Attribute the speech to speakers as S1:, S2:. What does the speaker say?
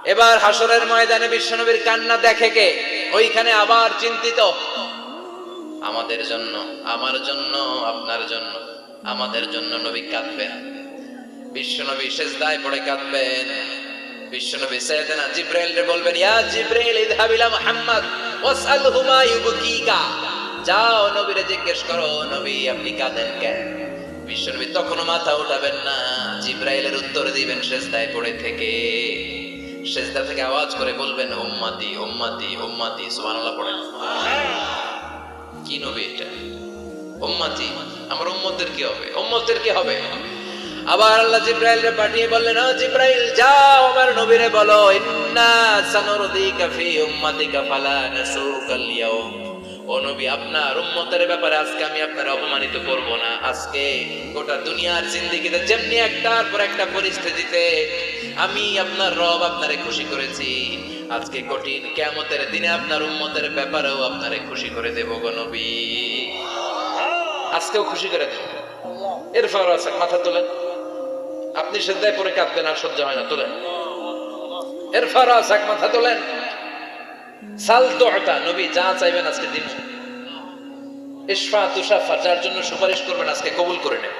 S1: এবার হাসরের ময়দানে বিশ্বনবীর কান্না দেখে কে? ওইখানে আবার চিন্তিত, আমাদের জন্য, আমার জন্য, আপনার জন্য, আমাদের জন্য নবী কাঁদবেন। বিশ্বনবী সিজদায় পড়ে কাঁদবেন। বিশ্বনবী সাইয়েদনা জিবরাইলকে বলবেন, ইয়া জিবরাইল ইযহাব ইলা মুহাম্মদ ওয়াসআলহু মা ইউবকিকা। যাও নবীরে জিজ্ঞেস করো, নবী আপনি কাঁদেন কেন? বিশ্বনবী তখনও মাথা উঠাবেন না, জিবরাইলের উত্তর দিবেন সিজদায় পড়ে থেকে। সিজদা থেকে আওয়াজ করে বলবেন, উম্মতি উম্মতি উম্মতি। সুবহানাল্লাহ পড়েন। কি নবী এটা? উম্মতি, আমার উম্মতের কি হবে? উম্মতের কি হবে? আবার আল্লাহ জিবরাইলকে পাঠিয়ে বললেন, ও জিবরাইল যাও আমার নবীরে বলো, ইন্না সানুরদিকা ফি উম্মতিকা ফালা নাসুকাল ইয়াউম। ও নবী, আপনার উম্মতের ব্যাপারে আজকে আমি আপনার অপমানিত করব না। আজকে গোটা দুনিয়ার জিন্দেগিতে যেমনি একটার পর একটা পরিস্থিতিতে আমি আপনার রব আপনারে খুশি করেছি, আজকে কঠিন কিয়ামতের দিনে আপনার উম্মতের ব্যাপারেও আপনারে খুশি করে দেব গো নবী। আজকেও খুশি করে দেব। এরপর মাথা তোলেন, আপনি সিজদায় পড়ে কাঁদবেন আর সহ্য হয় না, তোলেন। এরপর মাথা তোলেন। সাল তুতা, নবী যা চাইবেন আজকে দিন। ইশফা তুশাফা, যার জন্য সুপারিশ করবেন আজকে কবুল করে নেব।